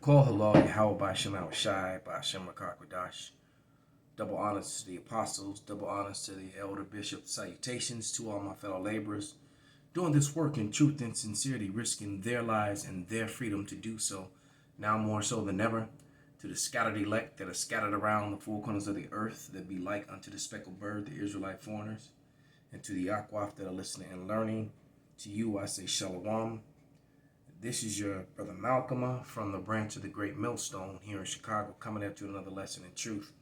Call halal Yahweh Ba'Shem Shai Ba'Shem Rakakwadash. Double honors to the apostles, double honors to the elder bishop. Salutations to all my fellow laborers doing this work in truth and sincerity, risking their lives and their freedom to do so, now more so than ever. To the scattered elect that are scattered around the four corners of the earth, that be like unto the speckled bird, the Israelite foreigners, and to the Akwaf that are listening and learning, to you I say Shalom. This is your brother Malcolm from the branch of the Great Millstone here in Chicago, coming at you another lesson in truth.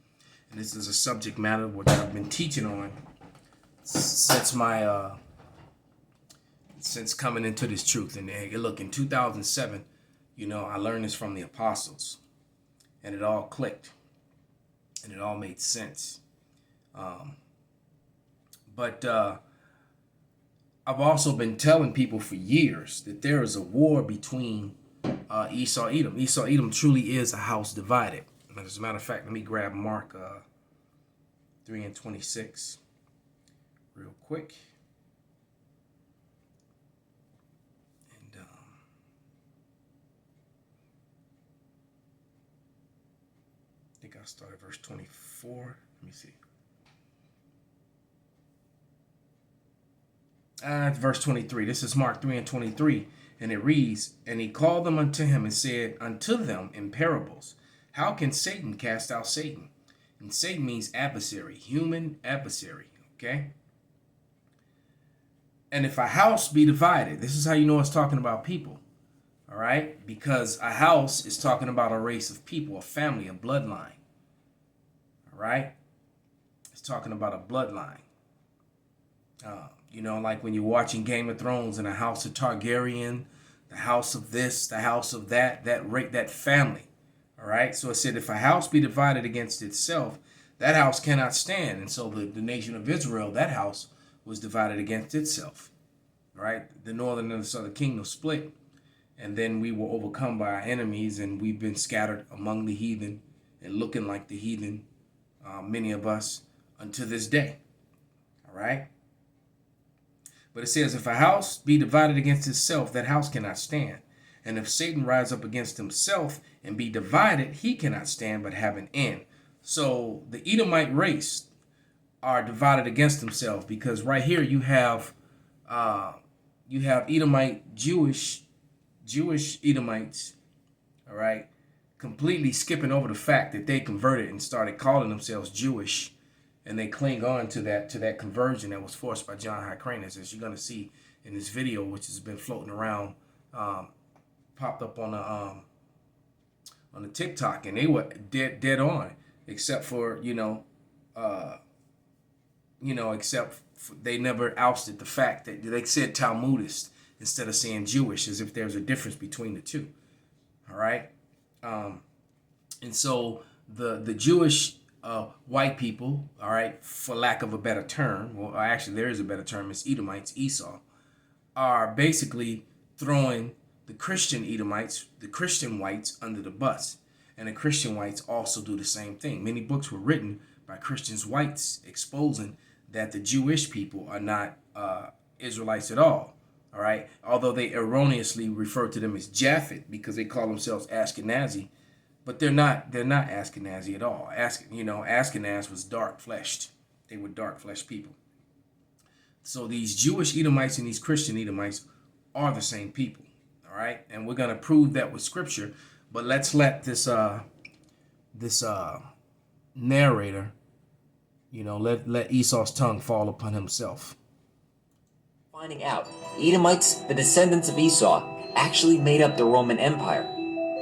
And this is a subject matter which I've been teaching on since since coming into this truth. And look, in 2007, I learned this from the apostles, and it all clicked, and it all made sense. But I've also been telling people for years that there is a war between Esau and Edom. Esau Edom truly is a house divided. As a matter of fact, let me grab Mark 3:26 real quick. And I think I started verse 24. Let me see. Verse 23. This is Mark 3:23. And it reads, "And he called them unto him and said unto them in parables, How can Satan cast out Satan?" And Satan means adversary, human adversary, okay? "And if a house be divided," this is how you know it's talking about people, all right? Because a house is talking about a race of people, a family, a bloodline, all right? It's talking about a bloodline. Like when you're watching Game of Thrones and a house of Targaryen, the house of this, the house of that family. All right. So it said, if a house be divided against itself, that house cannot stand. And so the nation of Israel, that house was divided against itself. All right. The northern and the southern kingdom split. And then we were overcome by our enemies, and we've been scattered among the heathen and looking like the heathen, many of us, unto this day. All right. But it says, if a house be divided against itself, that house cannot stand. And if Satan rise up against himself and be divided, he cannot stand but have an end. So the Edomite race are divided against themselves, because right here you have Edomite Jewish Edomites, all right, completely skipping over the fact that they converted and started calling themselves Jewish. And they cling on to that conversion that was forced by John Hyrcanus, as you're going to see in this video, which has been floating around, popped up on the TikTok, and they were dead on, except for they never ousted the fact that they said Talmudist instead of saying Jewish, as if there's a difference between the two. All right, and so the Jewish white people, all right, for lack of a better term, well, actually there is a better term, it's Edomites, Esau, are basically throwing the Christian Edomites, the Christian whites, under the bus. And the Christian whites also do the same thing. Many books were written by Christians whites exposing that the Jewish people are not Israelites at all right? Although they erroneously refer to them as Japhet because they call themselves Ashkenazi. But they're not Ashkenazi at all. Ashkenaz was dark-fleshed. They were dark-fleshed people. So these Jewish Edomites and these Christian Edomites are the same people, all right? And we're going to prove that with scripture. But let's let this narrator, let Esau's tongue fall upon himself. Finding out, Edomites, the descendants of Esau, actually made up the Roman Empire.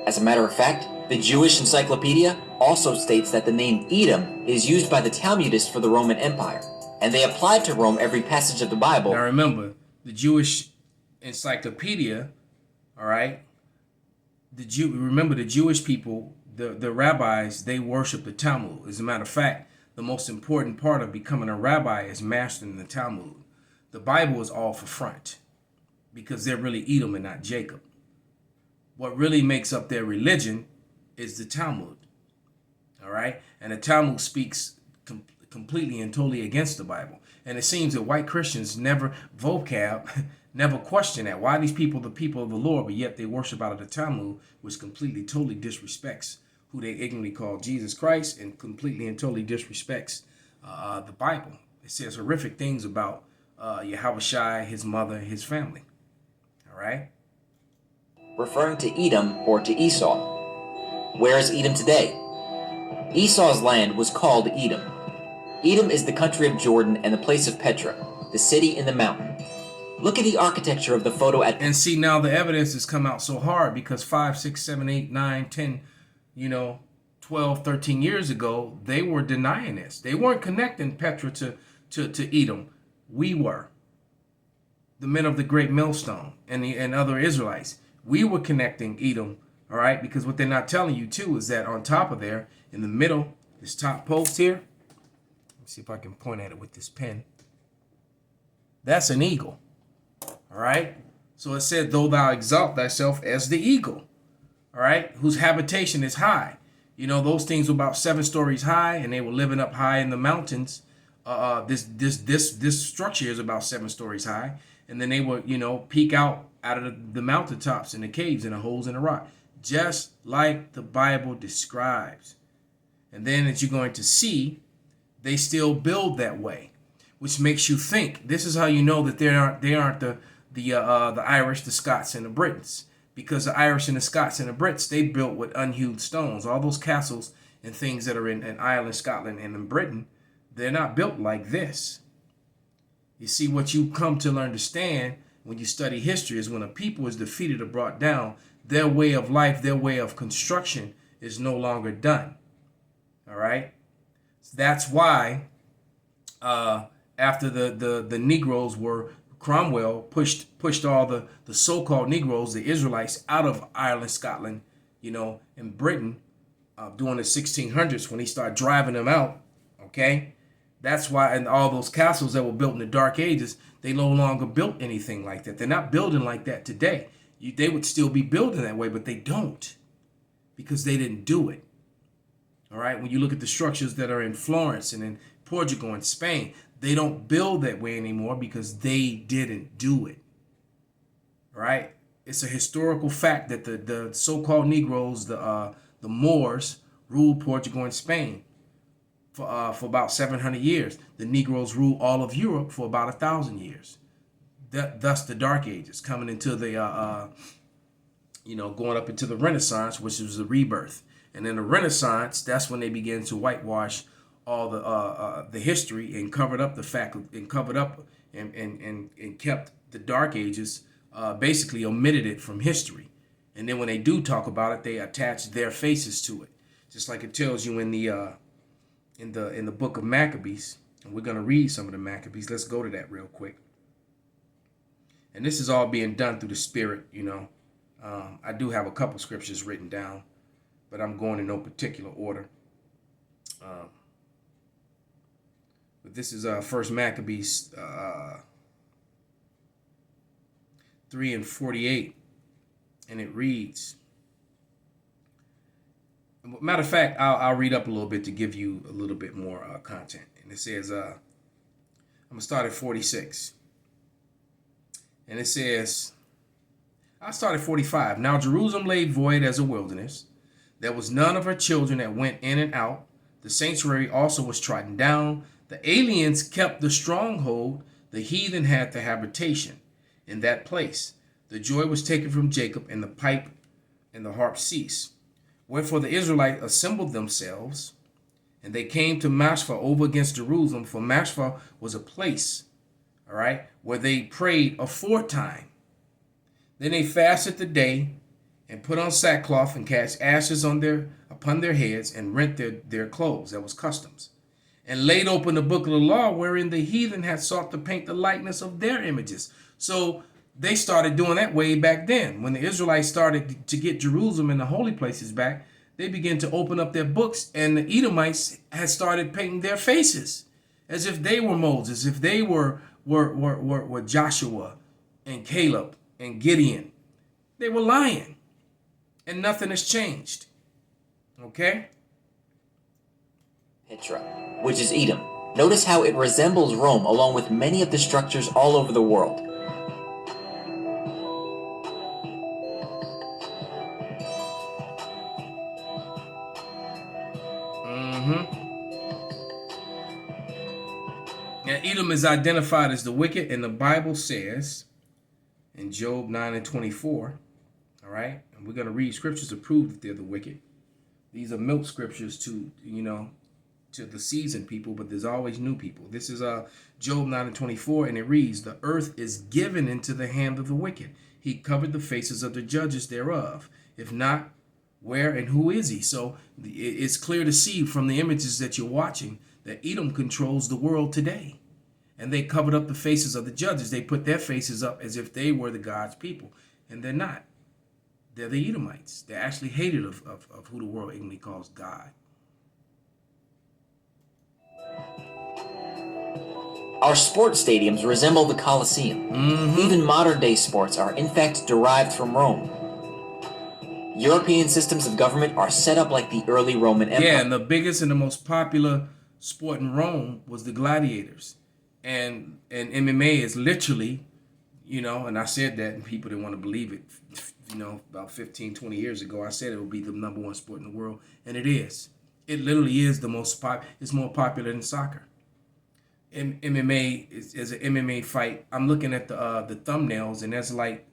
As a matter of fact, the Jewish Encyclopedia also states that the name Edom is used by the Talmudists for the Roman Empire, and they applied to Rome every passage of the Bible. Now remember, the Jewish Encyclopedia, all right, remember the Jewish people, the rabbis, they worship the Talmud. As a matter of fact, the most important part of becoming a rabbi is mastering the Talmud. The Bible is all for front because they're really Edom and not Jacob. What really makes up their religion is the Talmud, all right? And the Talmud speaks completely and totally against the Bible. And it seems that white Christians never never question that. Why are these people the people of the Lord, but yet they worship out of the Talmud, which completely, totally disrespects who they ignorantly call Jesus Christ and completely and totally disrespects the Bible. It says horrific things about Yahushua, his mother, his family. All right? Referring to Edom or to Esau. Where is Edom today? Esau's land was called Edom. Edom is the country of Jordan and the place of Petra, the city in the mountain. Look at the architecture of the photo at... And see, now the evidence has come out so hard because 5, 6, 7, 8, 9, 10, 12, 13 years ago, they were denying this. They weren't connecting Petra to Edom. We were. The men of the great millstone and other Israelites. We were connecting Edom, all right? Because what they're not telling you, too, is that on top of there, in the middle, this top post here, let's see if I can point at it with this pen. That's an eagle. All right. So it said, though thou exalt thyself as the eagle, all right, whose habitation is high. Those things were about 7 stories high, and they were living up high in the mountains. This structure is about 7 stories high, and then they would, peek out of the mountaintops and the caves and the holes in the rock, just like the Bible describes. And then, as you're going to see, they still build that way, which makes you think. This is how you know that they aren't the Irish, the Scots, and the Britons, because the Irish and the Scots and the Brits, they built with unhewed stones. All those castles and things that are in Ireland, Scotland, and in Britain, they're not built like this. You see, what you come to understand when you study history is when a people is defeated or brought down, their way of life, their way of construction is no longer done. All right? That's why after the Negroes were... Cromwell pushed all the so-called Negroes, the Israelites, out of Ireland, Scotland, and Britain during the 1600s when he started driving them out, okay? That's why, and all those castles that were built in the Dark Ages, they no longer built anything like that. They're not building like that today. They would still be building that way, but they don't because they didn't do it, all right? When you look at the structures that are in Florence and in Portugal and Spain, they don't build that way anymore because they didn't do it. Right? It's a historical fact that the so-called Negroes, the Moors, ruled Portugal and Spain for about 700 years. The Negroes ruled all of Europe for about 1,000 years. Thus, the Dark Ages coming into the going up into the Renaissance, which was the rebirth. And in the Renaissance, that's when they began to whitewash all the history and covered up the fact and covered up and kept the Dark Ages, basically omitted it from history. And then when they do talk about it, they attach their faces to it, just like it tells you in the book of Maccabees. And we're going to read some of the Maccabees. Let's go to that real quick. And this is all being done through the Spirit. I do have a couple scriptures written down, but I'm going in no particular order. But this is First Maccabees 3:48, and it reads. Matter of fact, I'll read up a little bit to give you a little bit more content. And it says, I'm gonna start at 46, and it says, I started 45. Now Jerusalem lay void as a wilderness. There was none of her children that went in and out. The sanctuary also was trodden down. The aliens kept the stronghold. The heathen had the habitation in that place. The joy was taken from Jacob, and the pipe and the harp ceased. Wherefore the Israelites assembled themselves, and they came to Mashpha over against Jerusalem, for Mashpha was a place, all right, where they prayed aforetime. Then they fasted the day, and put on sackcloth, and cast ashes upon their heads, and rent their clothes. That was customs. And laid open the book of the law, wherein the heathen had sought to paint the likeness of their images. So they started doing that way back then. When the Israelites started to get Jerusalem and the holy places back, they began to open up their books, and the Edomites had started painting their faces as if they were Moses, if they were Joshua and Caleb and Gideon. They were lying, and nothing has changed. Okay? Petra, which is Edom. Notice how it resembles Rome along with many of the structures all over the world. Now, Edom is identified as the wicked, and the Bible says in Job 9:24, all right, and we're going to read scriptures to prove that they're the wicked. These are milk scriptures to, to the seasoned people, but there's always new people. This is Job 9:24, and it reads, "The earth is given into the hand of the wicked. He covered the faces of the judges thereof. If not, where and who is he?" So it's clear to see from the images that you're watching that Edom controls the world today. And they covered up the faces of the judges. They put their faces up as if they were the God's people. And they're not. They're the Edomites. They're actually hated of who the world ignorantly calls God. Our sports stadiums resemble the Colosseum. Even modern-day sports are in fact derived from Rome. European systems of government are set up like the early Roman Empire. Yeah, and the biggest and the most popular sport in Rome was the gladiators. And MMA is literally, and I said that and people didn't want to believe it, about 15, 20 years ago. I said it would be the number one sport in the world, and it is. It literally is the most it's more popular than soccer. MMA is an MMA fight. I'm looking at the thumbnails, and there's like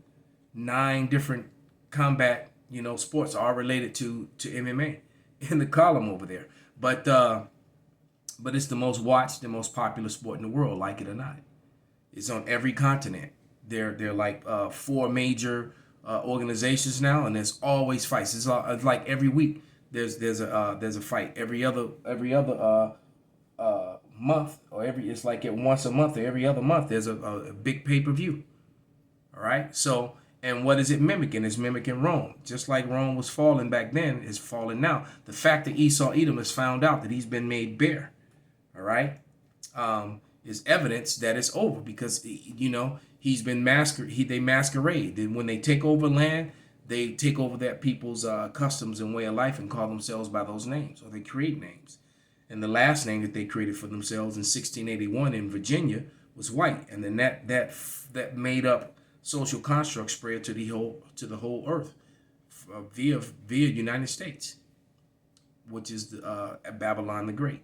9 different combat, sports are related to MMA in the column over there. But it's the most watched, the most popular sport in the world, like it or not. It's on every continent. They're like 4 major organizations now, and there's always fights. It's like every week there's a fight. Every other month, or it's like once a month or every other month there's a big pay-per-view. All right. So, and what is it mimicking? It's mimicking Rome. Just like Rome was falling back then, it's falling now. The fact that Esau Edom has found out that he's been made bare, all right, is evidence that it's over, because he's been they masquerade. And when they take over land, they take over that people's customs and way of life and call themselves by those names, or they create names. And the last name that they created for themselves in 1681 in Virginia was white, and then that made up social construct spread to the whole earth via United States, which is Babylon the Great.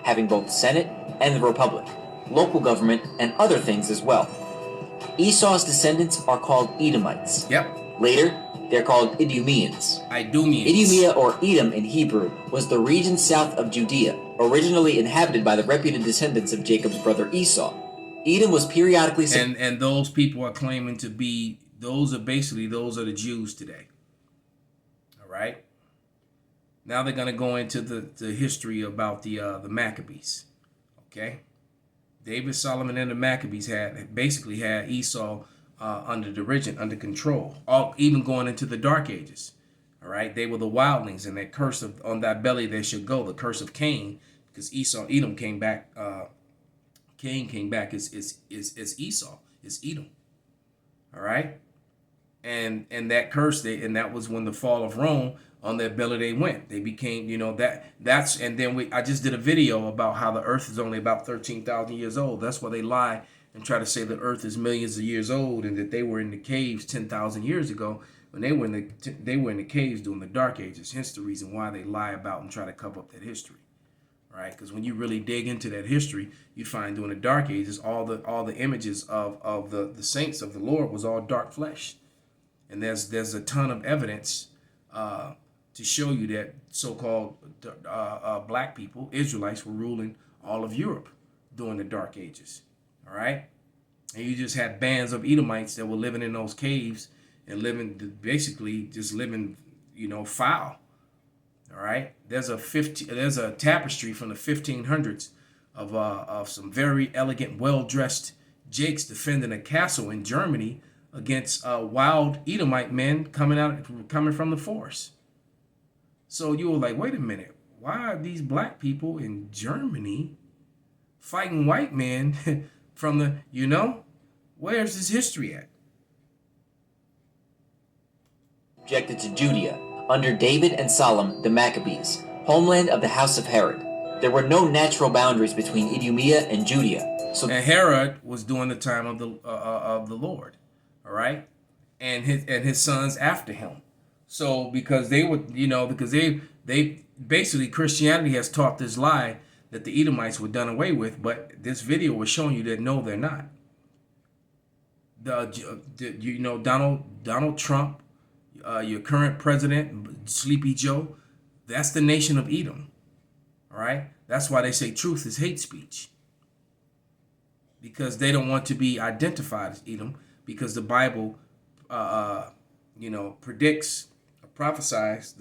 Having both the Senate and the Republic, local government, and other things as well. Esau's descendants are called Edomites. Yep. Later, they're called Idumeans. Idumea, or Edom in Hebrew, was the region south of Judea, originally inhabited by the reputed descendants of Jacob's brother Esau. Edom was periodically... And those people are claiming to be, those are the Jews today. All right? Now they're going to go into the history about the Maccabees. Okay? David, Solomon, and the Maccabees basically had Esau under control, even going into the Dark Ages. All right? They were the wildlings, and that curse of on thy belly there should go, the curse of Cain, because Edom came back. Cain came back as Esau, is Edom. All right? And that curse, and that was when the fall of Rome, on their belly they went. They became, that's, and then I just did a video about how the earth is only about 13,000 years old. That's why they lie and try to say the earth is millions of years old, and that they were in the caves 10,000 years ago when they were in the caves during the Dark Ages. Hence the reason why they lie about and try to cover up that history. Right? Because when you really dig into that history, you find during the Dark Ages, all the images of the saints of the Lord was all dark flesh. And there's a ton of evidence to show you that so-called black people, Israelites, were ruling all of Europe during the Dark Ages. All right? And you just had bands of Edomites that were living in those caves and basically just living, foul. All right? There's a tapestry from the 1500s of some very elegant, well-dressed Jakes defending a castle in Germany against wild Edomite men coming from the forest. So you were like, wait a minute, why are these black people in Germany fighting white men from the, where's this history at? Objected to Judea under David and Solomon the Maccabees, homeland of the house of Herod. There were no natural boundaries between Idumea and Judea. And Herod was during the time of the Lord, all right, and his sons after him. So because they would, because they basically, Christianity has taught this lie that the Edomites were done away with, but this video was showing you that no, they're not. Donald Trump, your current president, Sleepy Joe, that's the nation of Edom. All right, that's why they say truth is hate speech, because they don't want to be identified as Edom, because the Bible, predicts, prophesies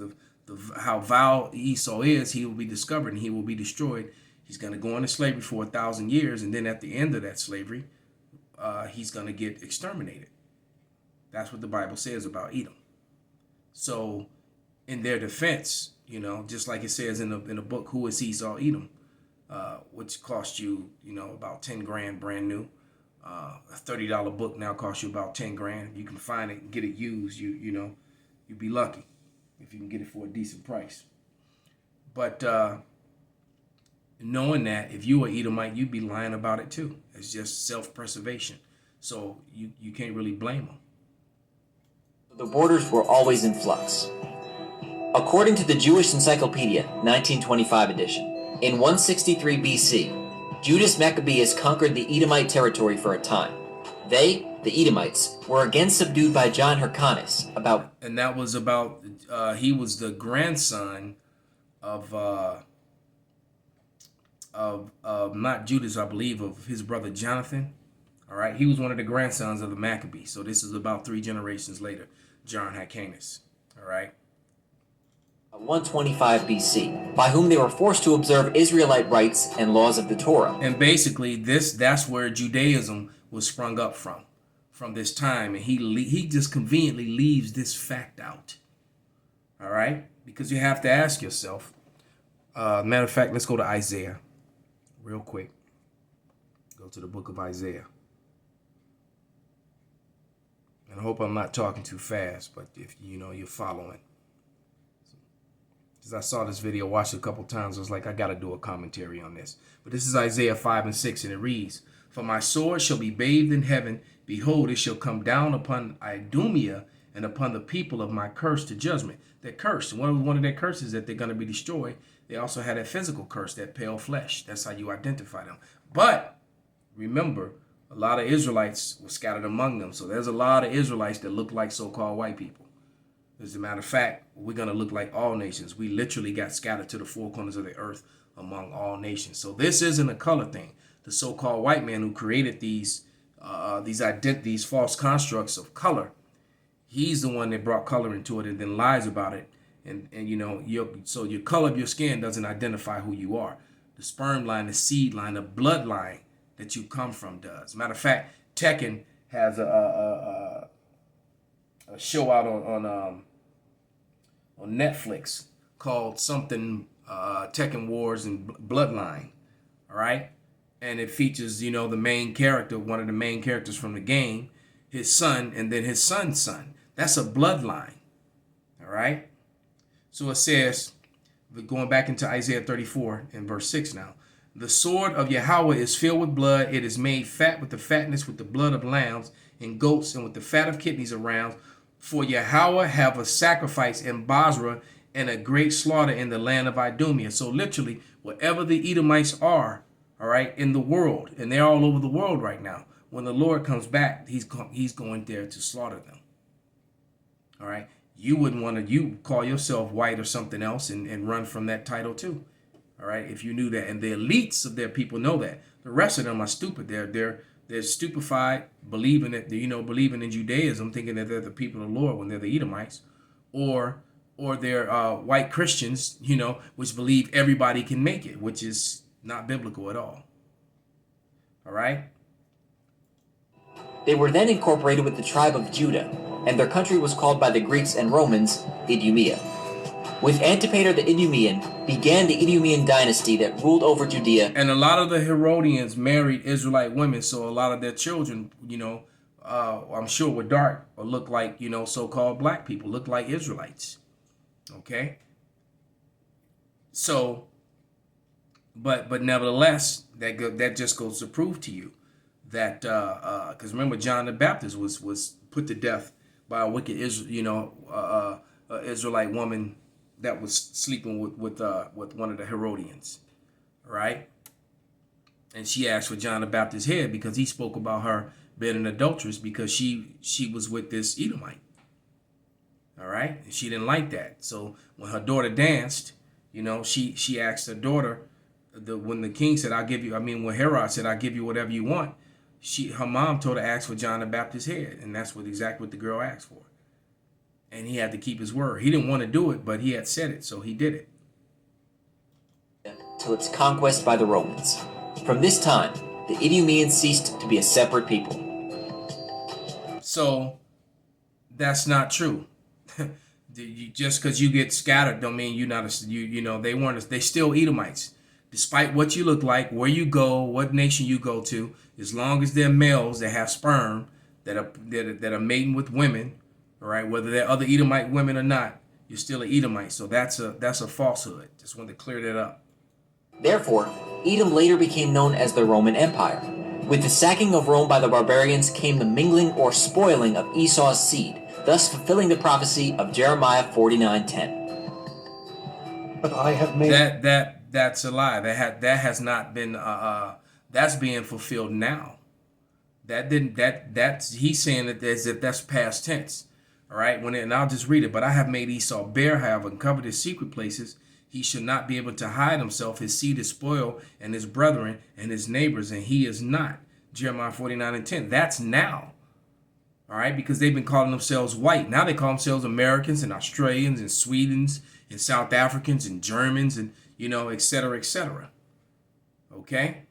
how vile Esau is. He will be discovered and he will be destroyed. He's going to go into slavery for 1,000 years, and then at the end of that slavery, he's going to get exterminated. That's what the Bible says about Edom. So, in their defense, just like it says in the book, Who is Esau, Edom, which cost you, about 10 grand brand new. A $30 book now costs you about 10 grand. You can find it and get it used. You'd be lucky if you can get it for a decent price. But knowing that if you were Edomite, you'd be lying about it too. It's just self-preservation. So you can't really blame them. The borders were always in flux. According to the Jewish Encyclopedia, 1925 edition, in 163 BC, Judas Maccabeus conquered the Edomite territory for a time. They, the Edomites, were again subdued by John Hyrcanus and that was about, he was the grandson of not Judas, I believe, of his brother Jonathan. All right, he was one of the grandsons of the Maccabees. So this is about 3 generations later, John Hyrcanus. All right. 125 BC, by whom they were forced to observe Israelite rites and laws of the Torah. And basically, that's where Judaism was sprung up from this time. And he just conveniently leaves this fact out. All right? Because you have to ask yourself. Matter of fact, let's go to Isaiah real quick. Go to the book of Isaiah. And I hope I'm not talking too fast, but if you're following. As I saw this video, watched it a couple times, I was like, I got to do a commentary on this. But this is Isaiah 5 and 6, and it reads, For my sword shall be bathed in heaven. Behold, it shall come down upon Idumea and upon the people of my curse to judgment. They're cursed. One of their curses that they're going to be destroyed. They also had a physical curse, that pale flesh. That's how you identify them. But remember, a lot of Israelites were scattered among them. So there's a lot of Israelites that look like so-called white people. As a matter of fact, we're going to look like all nations. We literally got scattered to the 4 corners of the earth among all nations. So this isn't a color thing. The so-called white man who created these false constructs of color, he's the one that brought color into it and then lies about it. And your color of your skin doesn't identify who you are. The sperm line, the seed line, the bloodline that you come from does. Matter of fact, Tekken has a show out on Netflix called something Tekken Wars and Bloodline. All right, and it features the main character, one of the main characters from the game, his son, and then his son's son. That's a bloodline. All right. So it says, going back into Isaiah 34 and verse 6 now, the sword of Yahweh is filled with blood. It is made fat with the fatness, with the blood of lambs and goats, and with the fat of kidneys around. For Yahweh have a sacrifice in Basra and a great slaughter in the land of Idumea. So literally, wherever the Edomites are, all right, in the world, and they're all over the world right now, when the Lord comes back, he's going there to slaughter them. All right. You wouldn't want to, you call yourself white or something else and run from that title too. All right. If you knew that, and the elites of their people know that. The rest of them are stupid. They're stupefied, believing in Judaism, thinking that they're the people of the Lord when they're the Edomites, or they're white Christians, which believe everybody can make it, which is not biblical at all. All right. They were then incorporated with the tribe of Judah, and their country was called by the Greeks and Romans Idumea. With Antipater the Idumean began the Idumean dynasty that ruled over Judea. And a lot of the Herodians married Israelite women, so a lot of their children, I'm sure were dark or look like, so-called black people, look like Israelites. Okay? So, but nevertheless, that just goes to prove to you that, because remember, John the Baptist was put to death by a wicked Israelite woman that was sleeping with one of the Herodians, right? And she asked for John the Baptist's head because he spoke about her being an adulteress because she was with this Edomite. All right, and she didn't like that. So when her daughter danced, she asked her daughter, when the king said, when Herod said, "I'll give you whatever you want," her mom told her to ask for John the Baptist's head, and that's exactly what the girl asked for. And he had to keep his word. He didn't want to do it, but he had said it, so he did it. Till its conquest by the Romans. From this time, the Idumeans ceased to be a separate people. So that's not true. Just because you get scattered don't mean you're not they still Edomites. Despite what you look like, where you go, what nation you go to, as long as they're males that have sperm that are mating with women, all right, whether they're other Edomite women or not, you're still an Edomite. So that's a falsehood. Just wanted to clear that up. Therefore, Edom later became known as the Roman Empire. With the sacking of Rome by the barbarians came the mingling or spoiling of Esau's seed, thus fulfilling the prophecy of Jeremiah 49:10. But I have made that's a lie. That has not been that's being fulfilled now. That's he's saying it as if that's past tense. All right, and I'll just read it. But I have made Esau bare, have uncovered his secret places. He should not be able to hide himself. His seed is spoiled, and his brethren and his neighbors, and he is not. Jeremiah 49:10. That's now. All right, because they've been calling themselves white. Now they call themselves Americans and Australians and Swedens and South Africans and Germans and, et cetera, et cetera. Okay?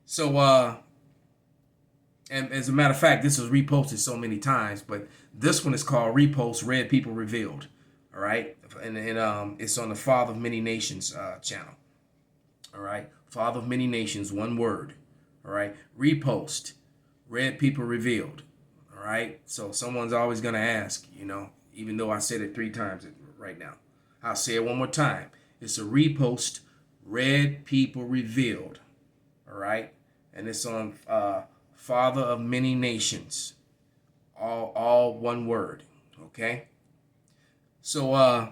So, and as a matter of fact, this was reposted so many times, but this one is called Repost Red People Revealed. All right? And it's on the Father of Many Nations channel. All right? Father of Many Nations, one word. All right? Repost Red People Revealed. All right, so someone's always going to ask, even though I said it 3 times right now. I'll say it one more time. It's a repost, Red People Revealed. All right, and it's on Father of Many Nations. All one word, okay? So, as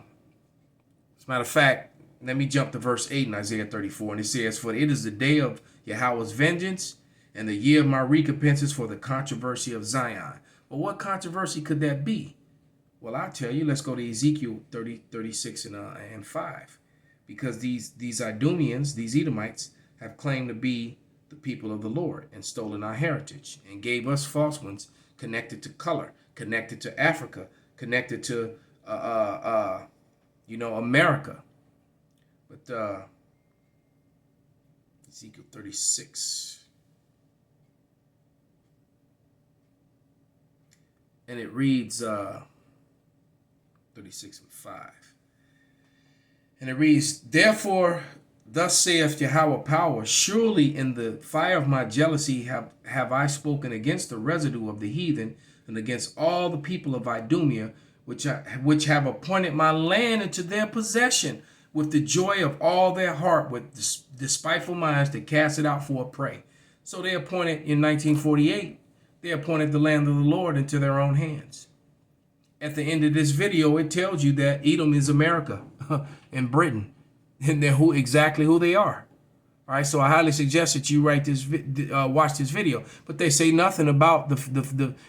a matter of fact, let me jump to verse 8 in Isaiah 34, and it says, "For it is the day of Yahweh's vengeance, and the year of my recompenses for the controversy of Zion." Well, what controversy could that be? Well, I'll tell you. Let's go to Ezekiel 36 and 5. Because these Idumeans, these Edomites, have claimed to be the people of the Lord and stolen our heritage and gave us false ones connected to color, connected to Africa, connected to, America. But Ezekiel 36. And it reads 36 and 5. And it reads, "Therefore, thus saith Yahweh power, surely in the fire of my jealousy have I spoken against the residue of the heathen and against all the people of Idumea, which have appointed my land into their possession with the joy of all their heart, with despiteful minds to cast it out for a prey." So they appointed in 1948. They appointed the land of the Lord into their own hands. At the end of this video, it tells you that Edom is America and Britain, and they're exactly who they are. All right, so I highly suggest that you watch this video. But they say nothing about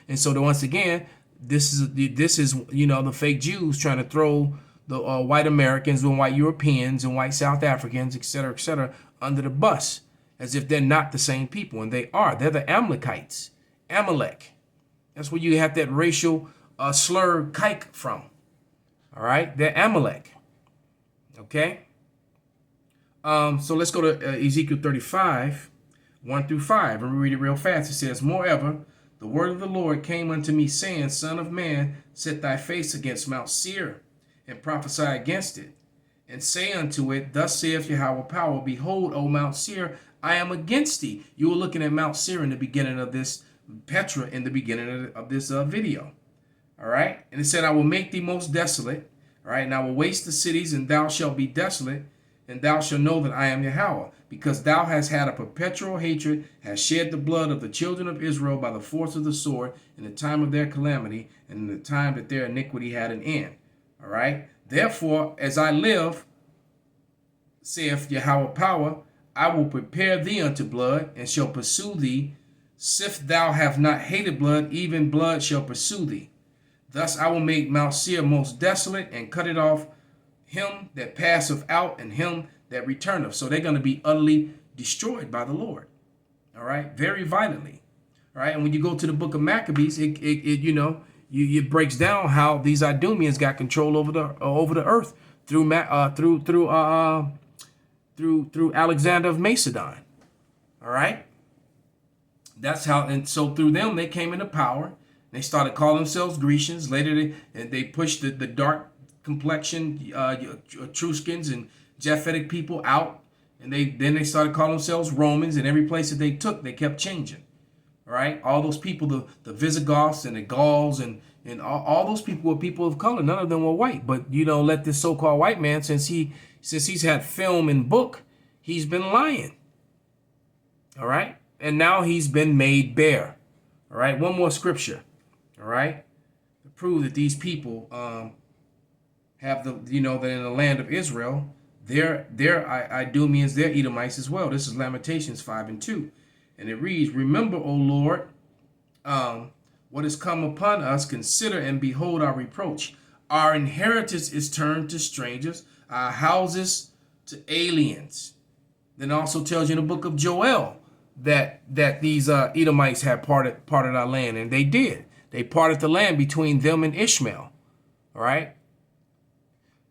and so once again, this is the fake Jews trying to throw the white Americans and white Europeans and white South Africans, et cetera, under the bus, as if they're not the same people, and they are. They're the Amalekites. Amalek. That's where you have that racial slur kike from. All right, they're Amalek. Okay. So let's go to Ezekiel 35, 1 through 5, and we read it real fast. It says, "Moreover, the word of the Lord came unto me, saying, Son of man, set thy face against Mount Seir, and prophesy against it, and say unto it, Thus saith Yahweh power, Behold, O Mount Seir, I am against thee." You were looking at Mount Seir in the beginning of this, Petra in the beginning of this video. All right. And it said, "I will make thee most desolate. All right. And I will waste the cities, and thou shalt be desolate. And thou shalt know that I am Yahweh, because thou hast had a perpetual hatred, hast shed the blood of the children of Israel by the force of the sword in the time of their calamity, and in the time that their iniquity had an end." All right. Therefore, as I live, saith Yahweh power, I will prepare thee unto blood, and shall pursue thee. Sith thou have not hated blood, even blood shall pursue thee. Thus I will make Mount Seir most desolate, and cut it off him that passeth out, and him that returneth. So they're going to be utterly destroyed by the Lord. All right, very violently. All right, and when you go to the book of Maccabees, it breaks down how these Idumeans got control over the earth through Alexander of Macedon. All right, that's how, and so through them they came into power. They started calling themselves Grecians. Later they pushed the dark complexion Etruscans and Japhetic people out, and then they started calling themselves Romans. And every place that they took, they kept changing. All right, all those people, the Visigoths and the Gauls and all those people were people of color. None of them were white. But let this so-called white man, since he's had film and book, he's been lying. All right, and now he's been made bare. All right, one more scripture. All right, to prove that these people have that in the land of Israel, they're Idumeans, they're Edomites as well. This is Lamentations 5:2. And it reads, remember, O Lord, what has come upon us. Consider and behold our reproach. Our inheritance is turned to strangers, our houses to aliens. Then also tells you in the book of Joel that these Edomites had parted our land, and they did. They parted the land between them and Ishmael. All right.